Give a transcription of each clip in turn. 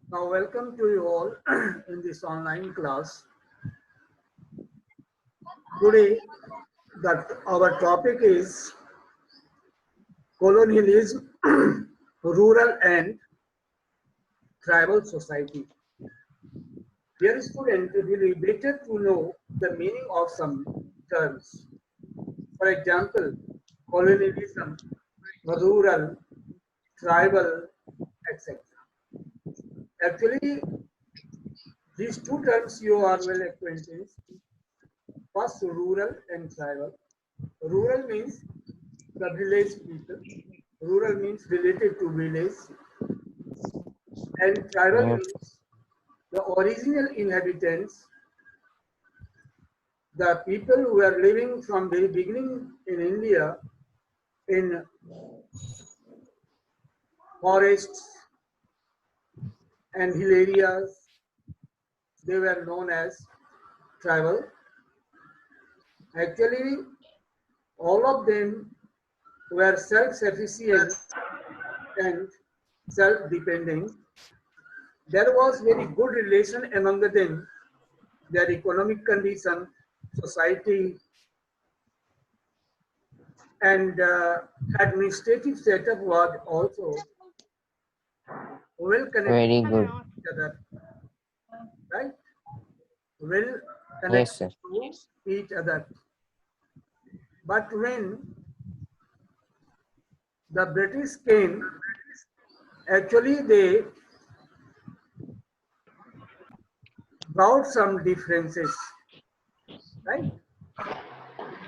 Now, welcome to you all in this online class. Today, our topic is colonialism, rural and tribal society. Dear student, it will be better to know the meaning of some terms. For example, colonialism, rural, tribal, etc. Actually, these two terms you are well acquainted. First, rural and tribal. Rural means the village people. Rural means related to village. And tribal Yes, means the original inhabitants, the people who are living from very beginning in India in forests and hill areas, they were known as tribal. Actually, all of them were self-sufficient and self-dependent. There was very good relation among them. Their economic condition, society, and administrative setup was also well connected very good. to each other, right? Well connected Yes, sir. to each other. But when the British came, actually they brought some differences, right?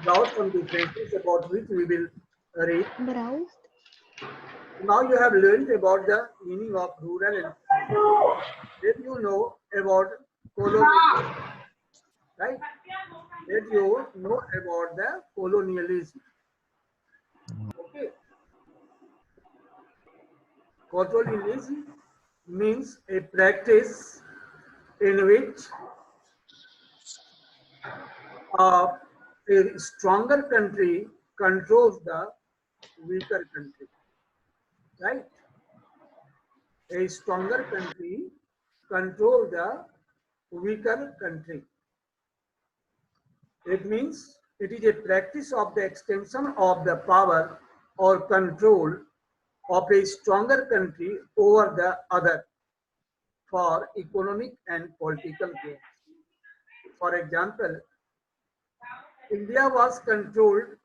Brought some differences about which we will read. Browse. Now you have learned about the meaning of rural and tribal. Then you know about colonialism, right? Then you know about the colonialism. Okay. Colonialism means a practice in which a stronger country controls the weaker country, right? A stronger country controls the weaker country. It means it is a practice of the extension of the power or control of a stronger country over the other for economic and political gains. For example, India was controlled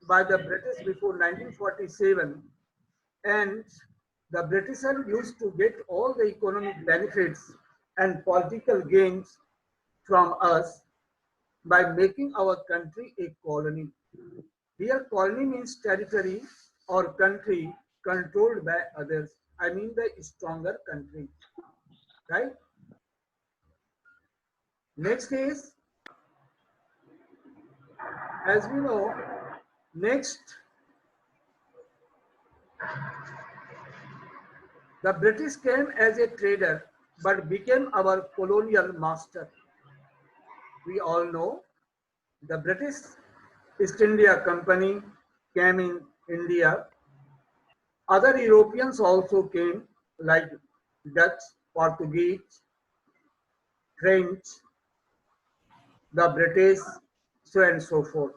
by the British before 1947, and the Britishers used to get all the economic benefits and political gains from us by making our country a colony. Here, colony means territory or country controlled by others. I mean the stronger country, right? Next is, as we know, next, the British came as a trader but became our colonial master. We all know the British East India Company came in India. Other Europeans also came, like Dutch, Portuguese, French, the British, so and so forth.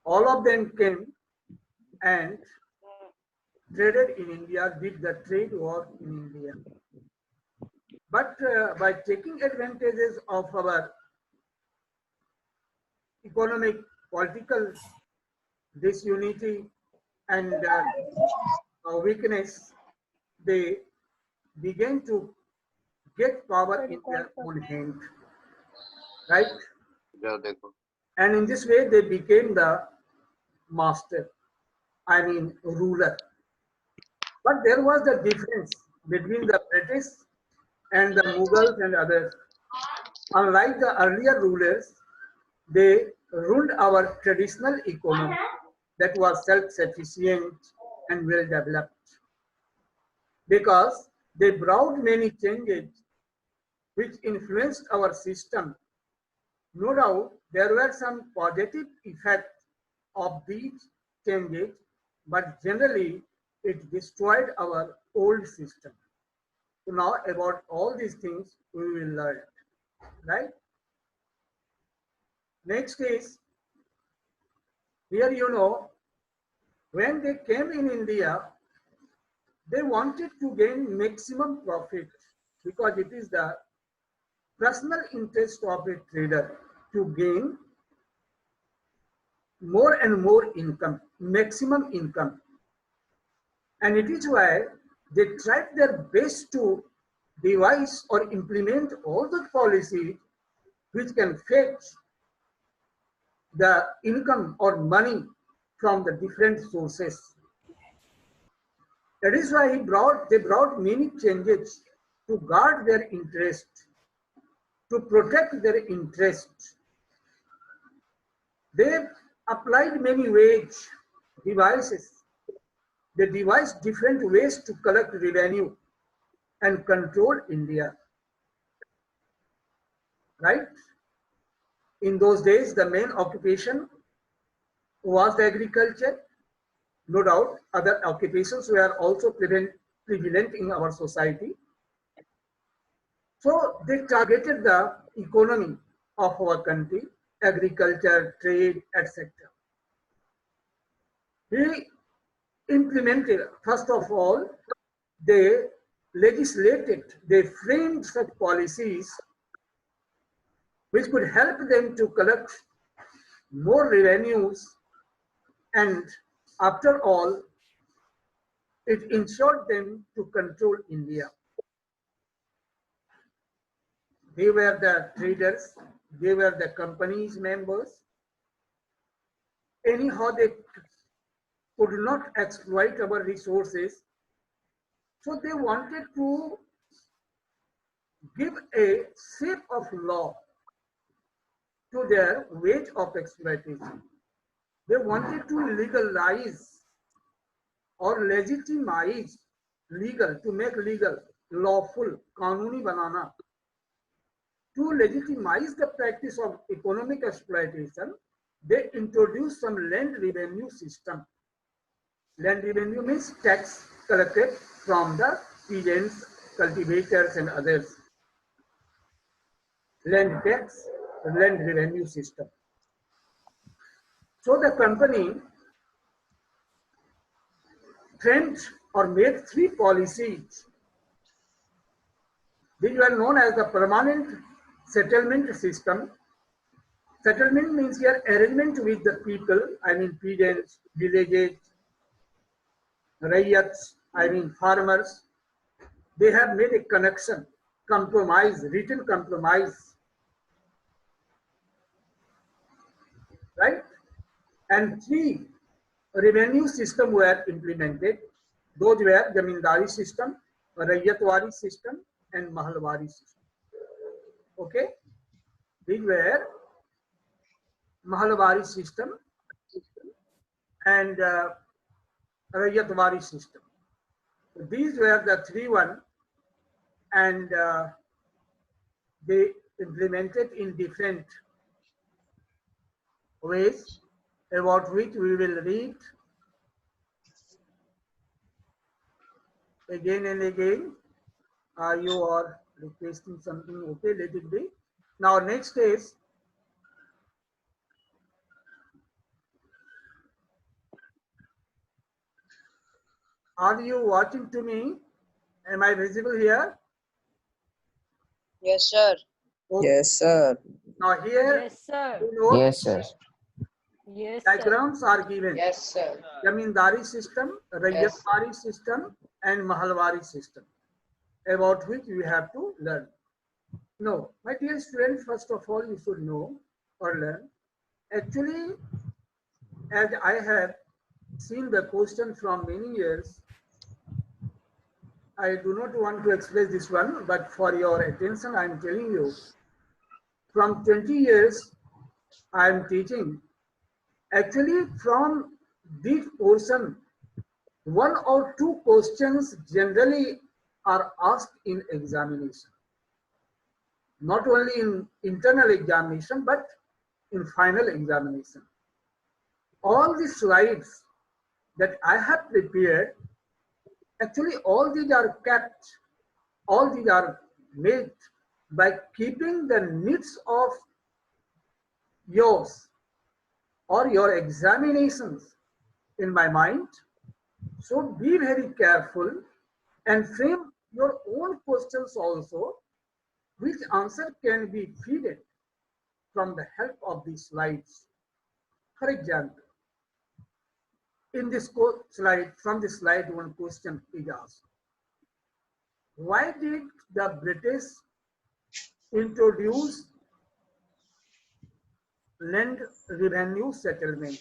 All of them came and traded in India, did the trade work in India. But by taking advantages of our economic, political disunity and weakness, they began to get power in their own hand, right? And in this way, they became the master, I mean, ruler. But there was the difference between the British and the Mughals and others. Unlike the earlier rulers, they ruled our traditional economy that was self-sufficient and well developed because they brought many changes which influenced our system. No doubt there were some positive effects of these changes, but generally it destroyed our old system. So now about all these things we will learn, right? Next is, here when they came in India, they wanted to gain maximum profit because it is the personal interest of a trader to gain more and more income, maximum income. And it is why they tried their best to devise or implement all the policies which can fetch the income or money from the different sources. That is why they brought many changes to guard their interest, to protect their interest. They applied many wage devices. They devised different ways to collect revenue and control India. Right? In those days, the main occupation was the agriculture. No doubt, other occupations were also prevalent in our society. So they targeted the economy of our country, agriculture, trade, etc. They implemented, first of all, they legislated, they framed such policies which could help them to collect more revenues, and after all, it ensured them to control India. They were the traders, they were the company's members. Anyhow, they could not exploit our resources. So they wanted to give a shape of law to their wage of exploitation. They wanted to legalize or legitimize legal, to make legal, lawful, kanuni banana. To legitimize the practice of economic exploitation, they introduced some land revenue system. Land revenue means tax collected from the peasants, cultivators and others. Land tax, land revenue system. So the company framed or made three policies. These were known as the permanent settlement system. Settlement means here arrangement with the people, I mean peasants, villages, rayats, I mean farmers. They have made a connection, compromise, written compromise, right? And three revenue system were implemented. Those were Zamindari system, Rayatwari system, and Mahalwari system. Okay, these were Mahalwari system and Rayatwari system. These were the three one, and they implemented in different ways, about which we will read again and again. You are requesting something, okay, let it be. Now next is, are you watching to me? Am I visible here? Yes, sir. Okay. Yes, sir. Now here, yes, sir. Yes, sir. Yes, diagrams sir. are given. Yes, sir. Zamindari system, Rayatwari system, and Mahalwari system, about which we have to learn. No, my dear students, first of all, you should know or learn. Actually, as I have seen the question from many years, I do not want to express this one, but for your attention, I am telling you, from 20 years, I am teaching. Actually, from this portion, one or two questions generally are asked in examination. Not only in internal examination, but in final examination. All the slides that I have prepared, actually all these are kept All these are made by keeping the needs of yours or your examinations in my mind. So be very careful and frame your own questions also, which answer can be fed from the help of these slides. For example, in this slide, from this slide, one question is asked. Why did the British introduce land revenue settlement?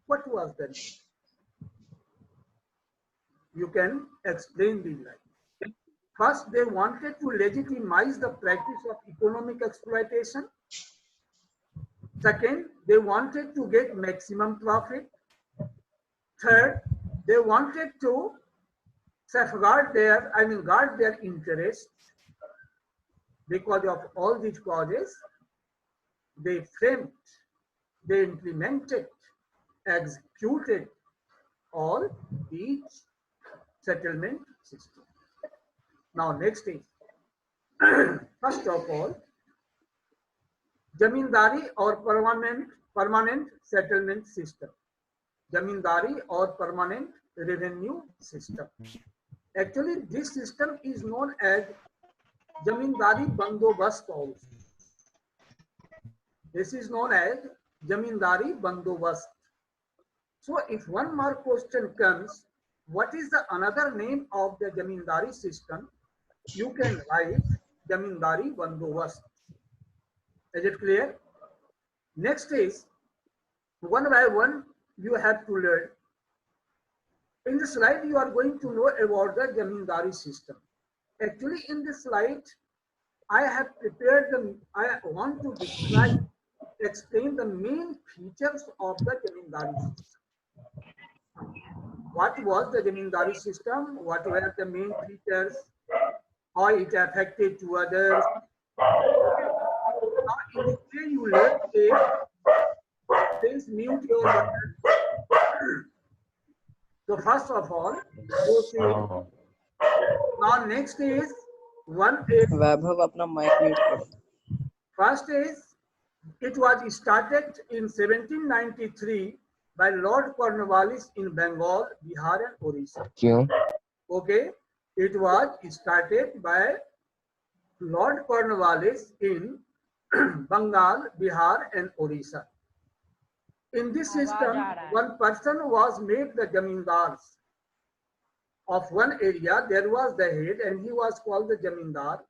What was the name? You can explain the line. First, they wanted to legitimize the practice of economic exploitation. Second, they wanted to get maximum profit. Third, they wanted to safeguard guard their interests. Because of all these causes, they framed, they implemented, executed all these settlement systems. Now, next is, first of all, Jamindari or permanent settlement system. Jamindari or permanent revenue system. Actually, this system is known as Jamindari Bandobast also. This is known as Jamindari Bandobast. So if one more question comes, what is the another name of the Jamindari system? You can write Jamindari Bandobast. Is it clear? Next is, one by one, you have to learn. In this slide, you are going to know about the Jamindari system. Actually, in this slide, I have prepared I want to explain the main features of the Jamindari system. What was the Jamindari system? What were the main features? How it affected to others? Now, in this way, you learn it. Please mute your button. So first of all, you see. Now next is one is. वैभव अपना mic mute करो. First is, it was started in 1793 by Lord Cornwallis in Bengal, Bihar and Orissa. क्यों? Okay, it was started by Lord Cornwallis in Bengal, Bihar and Orissa. In this system, one person was made the Jamindars of one area. There was the head and he was called the Jamindar.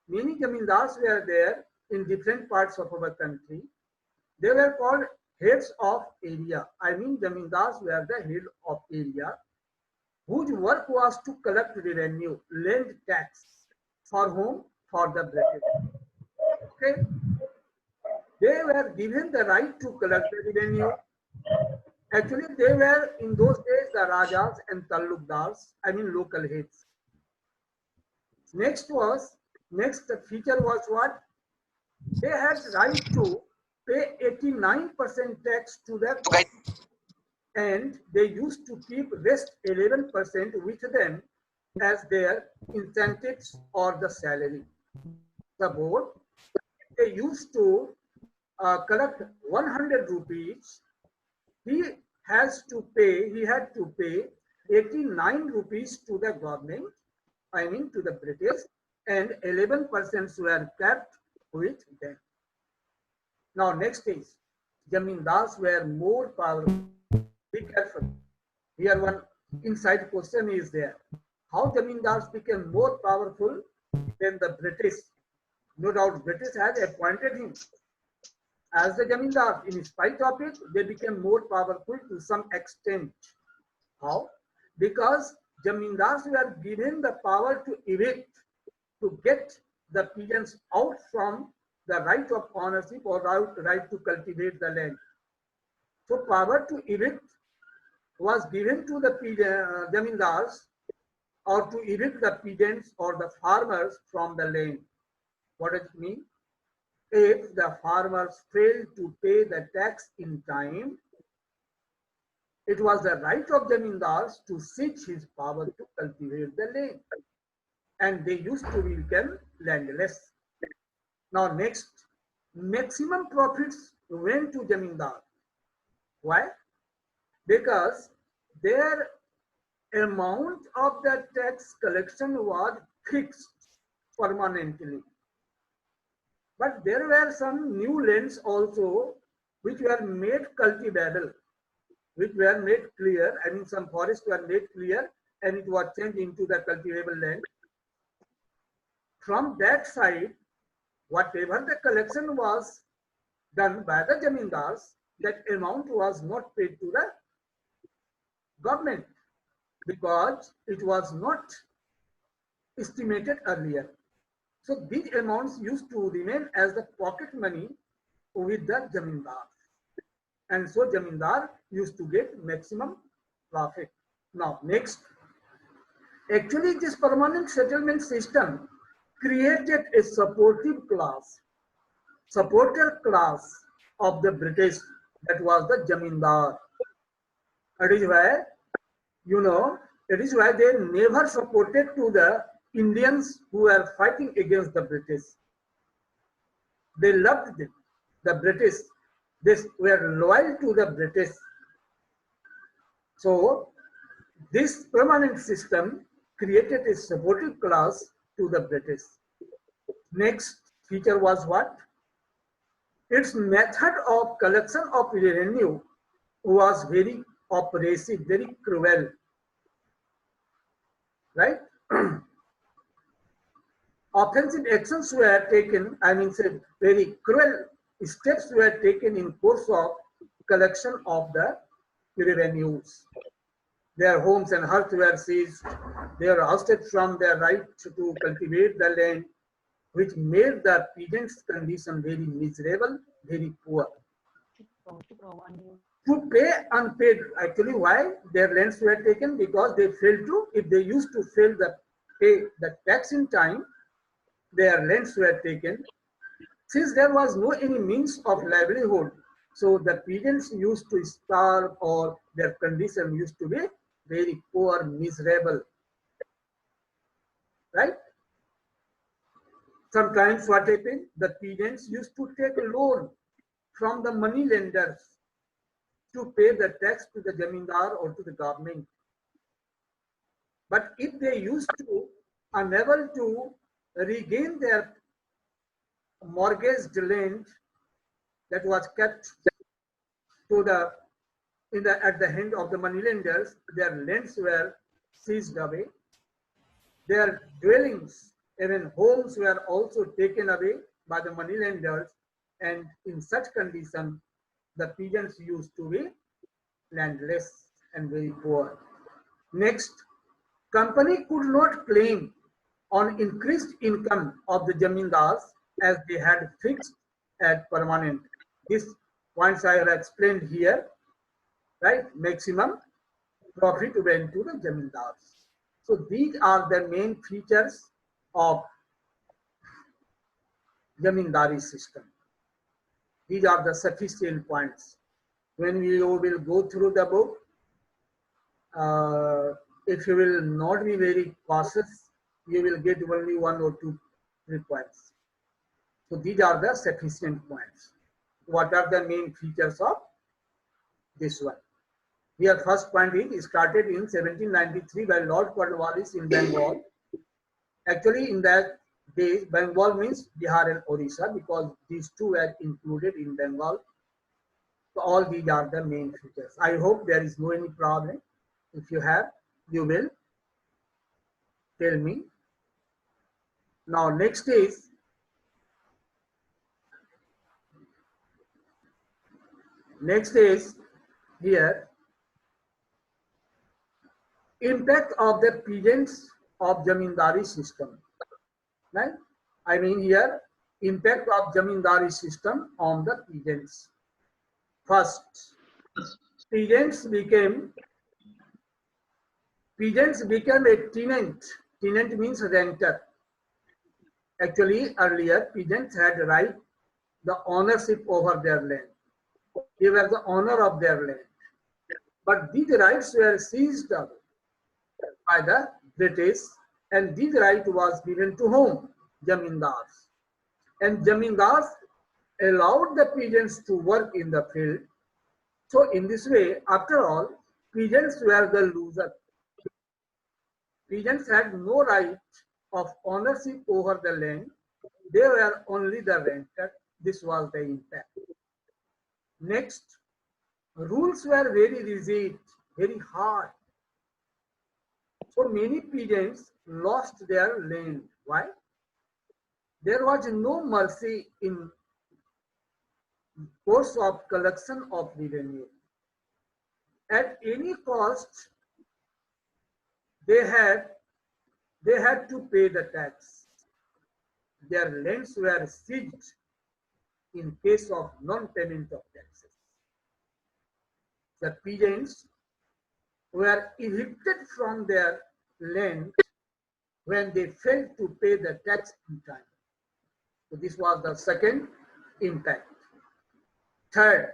Many Jamindars were there in different parts of our country. They were called heads of area. I mean, Jamindars were the head of area, whose work was to collect revenue, land tax. For whom? For the British. Okay. They were given the right to collect the revenue. Actually, they were in those days the Rajas and Talukdars, I mean local heads. Next feature was what? They had right to pay 89% tax to their government, and they used to keep rest 11% with them as their incentives or the salary. Suppose they used to collect 100 rupees, he had to pay 89 rupees to the government, I mean to the British, and 11% were kept with them. Now next is, Jamindars were more powerful. Be careful. Here one inside question is there. How Jamindars became more powerful than the British? No doubt British had appointed him as the Jamindar. In spite of it, they became more powerful to some extent. How? Because Jamindars were given the power to evict, to get the peasants out from the right of ownership or right to cultivate the land. So power to evict was given to the Jamindars, or to evict the peasants or the farmers from the land. What does it mean? If the farmers failed to pay the tax in time, it was the right of Jamindars to seize his power to cultivate the land. and they used to become landless. Now next, maximum profits went to Jamindar. Why? Because their amount of the tax collection was fixed permanently. But there were some new lands also which were made cultivable, which were made clear. I mean, some forests were made clear and it was changed into the cultivable land. From that side, whatever the collection was done by the Jamindars, that amount was not paid to the government because it was not estimated earlier. So these amounts used to remain as the pocket money with the Jamindar. And so Jamindar used to get maximum profit. Now next, actually this permanent settlement system created a supporter class of the British, that was the Jamindar. That is why, it is why they never supported to the Indians who were fighting against the British. They loved them, the British. They were loyal to the British. So this permanent system created a supportive class to the British. Next feature was what? Its method of collection of revenue was very oppressive, very cruel, right? Offensive actions were taken, I mean, say, very cruel steps were taken in course of collection of the revenues. Their homes and hearths were seized. They were ousted from their right to cultivate the land, which made the peasants' condition very miserable, very poor. To pay unpaid, actually why their lands were taken? Because they failed to, if they used to fail to pay the tax in time, their lands were taken. Since there was no any means of livelihood, so the peasants used to starve or their condition used to be very poor, miserable, right? Sometimes what happened, the peasants used to take a loan from the money lenders to pay the tax to the Jamindar or to the government. But if they used to unable to regain their mortgaged land that was kept to the at the hand of the moneylenders, their lands were seized away. Their dwellings, even homes, were also taken away by the moneylenders, and in such condition, the peasants used to be landless and very poor. Next, company could not claim on increased income of the Jamindars as they had fixed at permanent. These points I have explained here, right? Maximum profit went to the Jamindars. So these are the main features of Jamindari system. These are the sufficient points. When we will go through the book, if you will not be very cautious, you will get only 1 or 2 points. So these are the sufficient points. What are the main features of this one? Here first point is started in 1793 by Lord Cornwallis in Bengal. Actually in that days Bengal means Bihar and Odisha because these two were included in Bengal. So all these are the main features. I hope there is no any problem. If you have, you will tell me. Now next is here impact of the peasants of Jamindari system, right? I mean here impact of Jamindari system on the peasants. First, peasants became a tenant. Tenant means renter. Actually earlier peasants had right the ownership over their land. They were the owner of their land. But these rights were seized by the British And this right was given to whom? Jamindars. And Jamindars allowed the peasants to work in the field. So in this way, after all, peasants were the loser. Peasants had no right of ownership over the land. They were only the renter. This was the impact. Next, rules were very rigid, very hard. So many peasants lost their land. Why? There was no mercy in course of collection of revenue. At any cost, they had to pay the tax. Their lands were seized in case of non-payment of taxes. The peasants were evicted from their land when they failed to pay the tax in time. So this was the second impact. Third,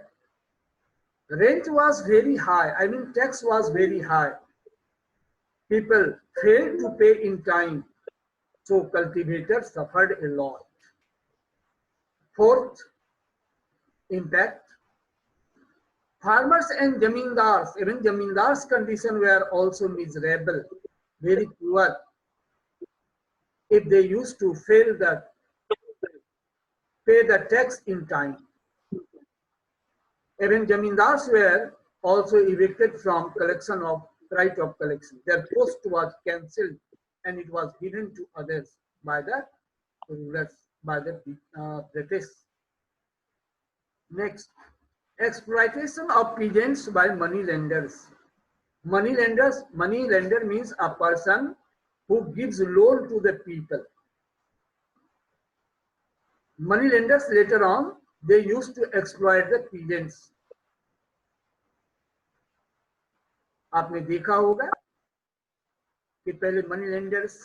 rent was very high. I mean, tax was very high. People failed to pay in time, so cultivators suffered a lot. Fourth impact, farmers and jamindars, even jamindars' condition were also miserable, very poor. If they used to fail to pay the tax in time. Even jamindars were also evicted from collection of right of collection. Their post was cancelled and it was given to others by the rulers, by the British. Next, exploitation of peasants by money lenders. Money lender means a person who gives loan to the people. Money lenders later on, they used to exploit the peasants. आपने देखा होगा कि पहले money lenders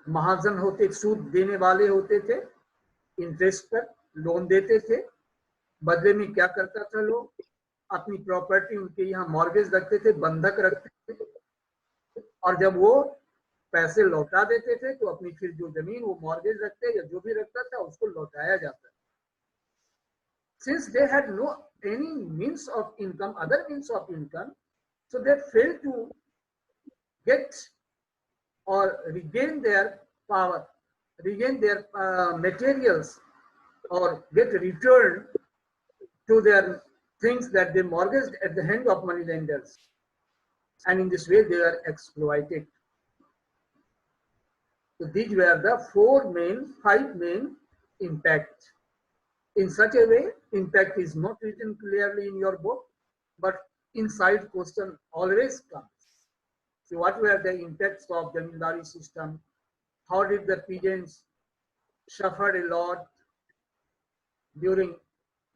महाजन होते, सूद देने वाले होते थे, इंटरेस्ट पर लोन देते थे। बदले में क्या करता था, लोग अपनी प्रॉपर्टी उनके यहाँ मॉर्गेज रखते थे, बंधक रखते थे, और जब वो पैसे लौटा देते थे तो अपनी फिर जो जमीन वो मॉर्गेज रखते या जो भी रखता था उसको लौटाया जाता। Since they had no any means of income, other means of income, so they failed to get or regain their power, regain their materials, or get returned to their things that they mortgaged at the hand of money lenders. And in this way, they are exploited. So these were the five main impacts. In such a way, impact is not written clearly in your book, but inside question always comes. So what were the impacts of the Jamindari system? How did the peasants suffer a lot during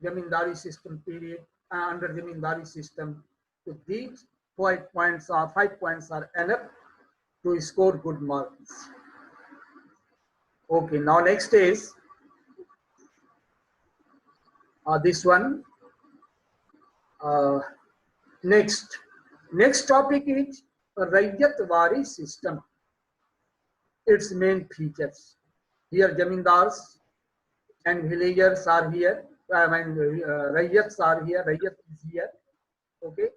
Jamindari system period, under Jamindari system? So these 5 points are enough to score good marks. Okay, now next is this one. Next topic is Raiyatwari system. Its main features. Here Jamindars and villagers are here. I mean, Raiyats are here. Raiyat is here. Okay,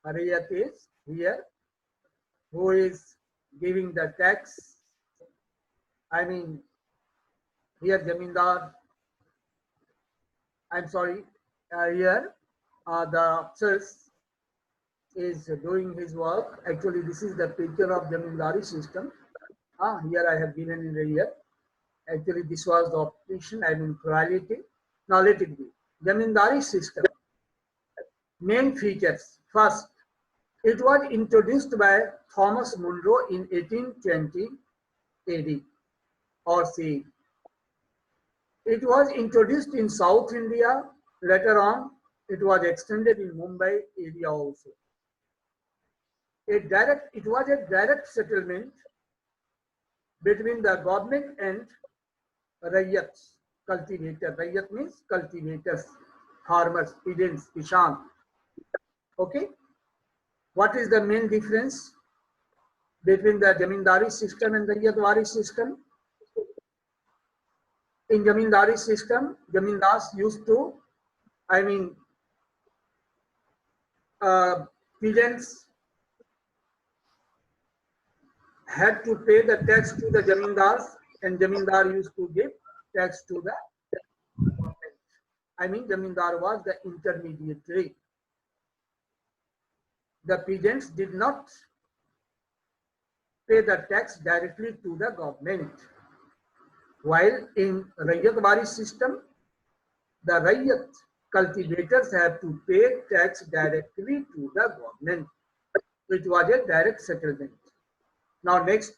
Raiyat is here. Who is giving the tax? I mean, here Jamindar. I'm sorry. Here the officers is doing his work. Actually, this is the picture of Jamindari system. Here I have given in the year. Actually, this was the operation, I mean, plurality. Now let it be. Jamindari system. Main features. First, it was introduced by Thomas Munro in 1820 AD or C. It was introduced in South India. Later on, it was extended in Mumbai area also. It was a direct settlement between the government and Raiyats, cultivator. Raiyat means cultivators, farmers, peasants, Kishan. Okay. What is the main difference? between the Jamindari system and Raiyatwari system. In Jamindari system, Jamindars used to, peasants had to pay the tax to the Jamindars, and Jamindar used to give tax to the government. Jamindar was the intermediary. The peasants did not pay the tax directly to the government. While in Raiyatwari system, the Raiyat cultivators have to pay tax directly to the government, which was a direct settlement. Now next,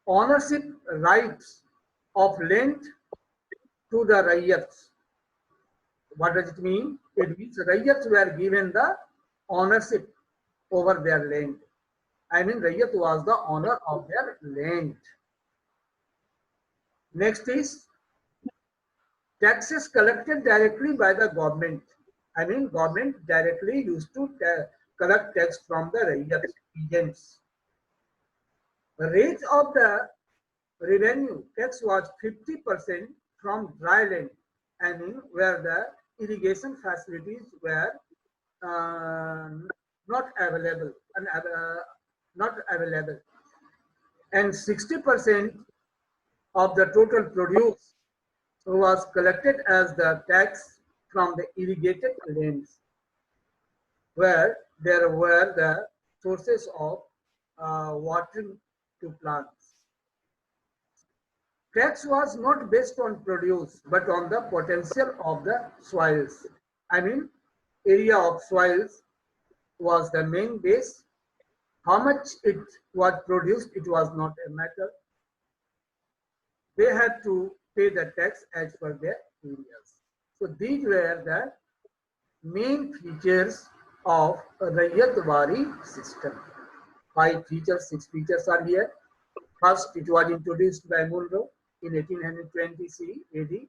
ownership rights of land to the Raiyats. What does it mean? It means Raiyats were given the ownership over their land. Raiyat was the owner of their land. Next is taxes collected directly by the government. Government directly used to collect tax from the Raiyat agents. The rate of the revenue tax was 50% from dry land, where the irrigation facilities were not available, and 60% of the total produce was collected as the tax from the irrigated lands, where there were the sources of watering to plants. Tax was not based on produce, but on the potential of the soils. Area of soils was the main base. How much it was produced, it was not a matter. They had to pay the tax as per their areas. So these were the main features of Raiyatwari system. 5 features, 6 features are here. First, it was introduced by Munro in 1820 CE AD.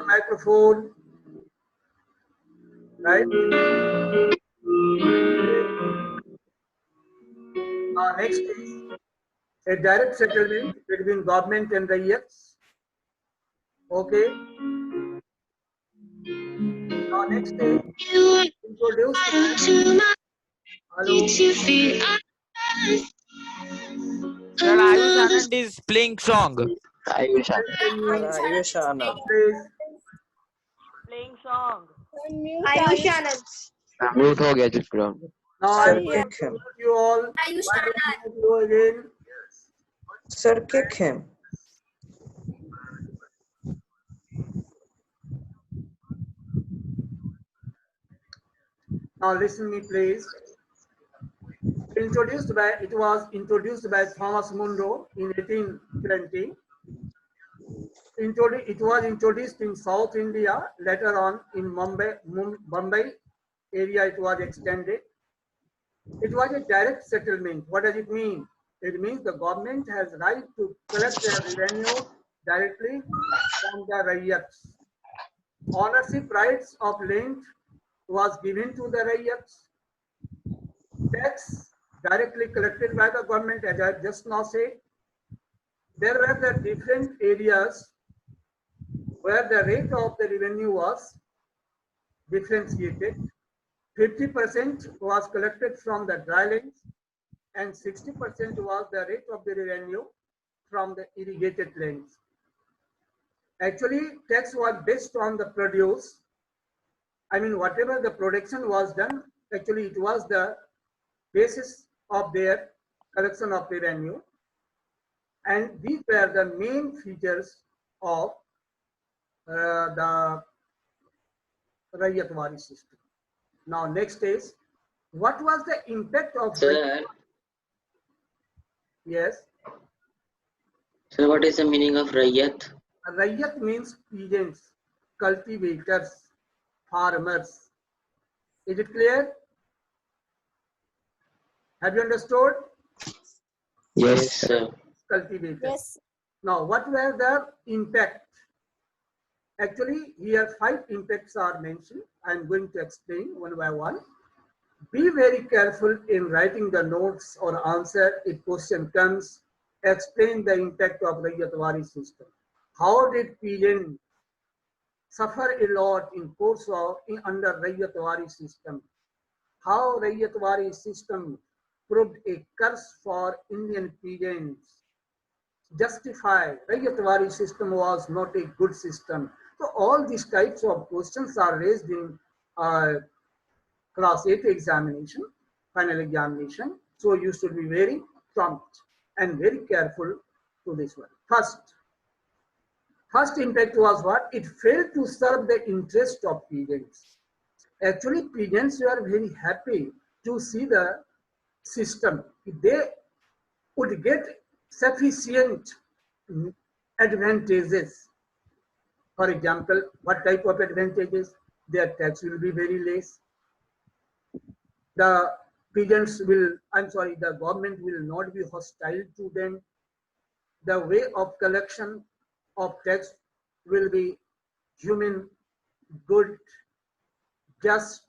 Microphone, right? Next is a direct settlement between government and Raiyats. Okay. Next is introduced. Hello. Sir, Ayush Anand is playing song. Ayush Anand. Playing song. Ayush Anand. Mute हो गया जिस program. Now I will kick him. you all. Ayush Why don't Anand. you go again? Sir, kick him. Now listen me please. It was introduced by Thomas Munro in 1820. It was introduced in South India. Later on in Bombay area it was extended. It was a direct settlement. What does it mean? It means the government has right to collect their revenue directly from the Raiyats. Ownership rights of land was given to the Raiyats. Tax directly collected by the government, as I just now said. There were the different areas where the rate of the revenue was differentiated. 50% was collected from the dry lands and 60% was the rate of the revenue from the irrigated lands. Actually, tax was based on the produce. Whatever the production was done, actually it was the basis of their collection of revenue. And these were the main features of the Raiyatwari system. Now next is, what was the impact of... Sir. Yes. So what is the meaning of Raiyat? Raiyat means peasants, cultivators, farmers. Is it clear? Have you understood? Yes, sir. Cultivators. Yes. Now, what were the impact? Actually, here 5 impacts are mentioned. I am going to explain one by one. Be very careful in writing the notes or answer if question comes. Explain the impact of Rayyatwari system. How did peasants suffer a lot in course of under Rayyatwari system? How Rayyatwari system proved a curse for Indian peasants. Justify Rayyatwari system was not a good system. So all these types of questions are raised in class 8 examination, final examination. So you should be very prompt and very careful to this one. First impact was what? It failed to serve the interest of peasants. Actually, peasants were very happy to see the system. They would get sufficient advantages. For example, what type of advantages? Their tax will be very less. The peasants will, the government will not be hostile to them. The way of collection of tax will be human, good, just,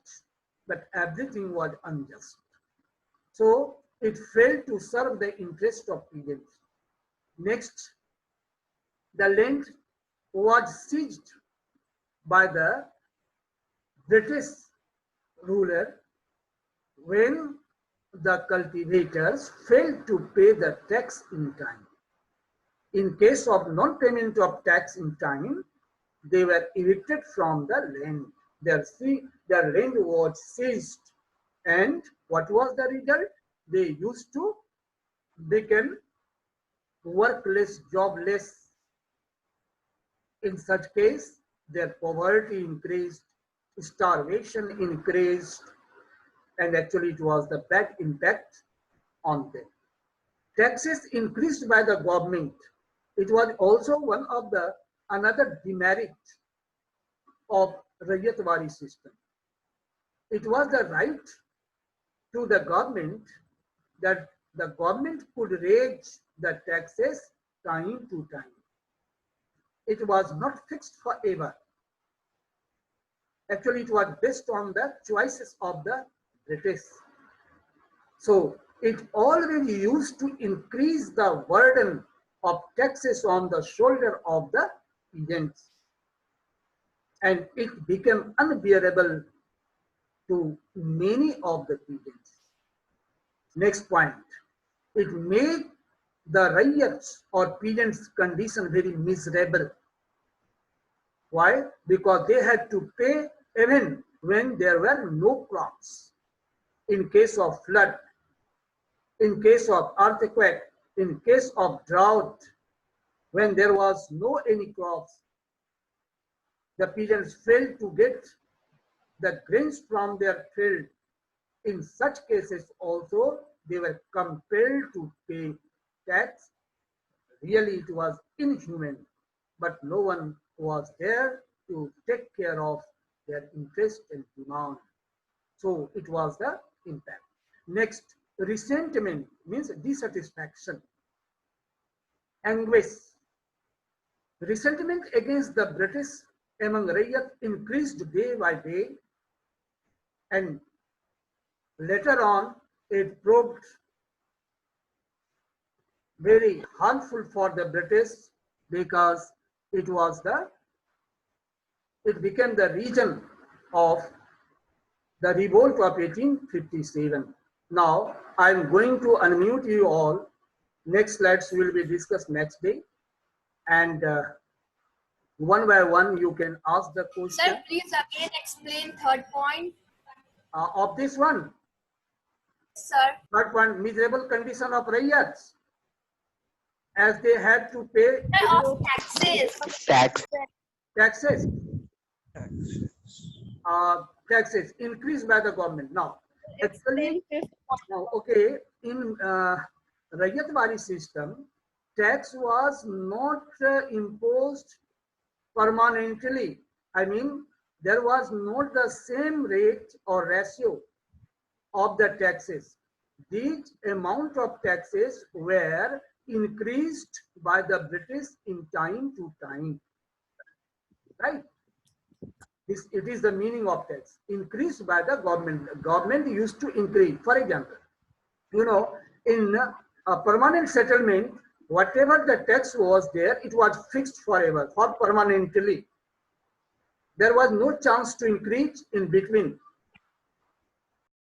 but everything was unjust. So it failed to serve the interest of peasants. Next, the land was seized by the British ruler when the cultivators failed to pay the tax in time. In case of non-payment of tax in time, they were evicted from the land. Their land was seized. And what was the result? They used to become workless, jobless. In such case, their poverty increased, starvation increased, and actually it was the bad impact on them. Taxes increased by the government. It was also one of the another demerit of Rayyatwari system. It was the right to the government that the government could raise the taxes time to time. It was not fixed forever. Actually, it was based on the choices of the British. So it already used to increase the burden of taxes on the shoulder of the peasants. And it became unbearable to many of the peasants. Next point, it made the riots or peasants' condition very miserable. Why? Because they had to pay even when there were no crops. In case of flood, in case of earthquake, in case of drought, when there was no any crops, the peasants failed to get the grains from their field. In such cases also, they were compelled to pay tax. Really, it was inhuman, but no one was there to take care of their interest and demand. So it was the impact. Next, resentment means dissatisfaction, anguish. Resentment against the British among Rayyat increased day by day, and later on it proved very harmful for the British because it became the reason of the revolt of 1857. Now I am going to unmute you all. Next slides will be discussed next day, and one by one you can ask the question. Sir, please again explain third point. Of this one. Sir. Third point, miserable condition of Rayyats, as they had to pay Of taxes. Taxes increased by the government. Now, actually, okay, in Rayyatwari system, tax was not imposed permanently. I mean, there was not the same rate or ratio of the taxes. These amount of taxes were increased by the British in time to time. right? It is the meaning of tax, increased by the government. Government used to increase. For example, you know, in a permanent settlement, whatever the tax was there, it was fixed forever, for permanently. There was no chance to increase in between.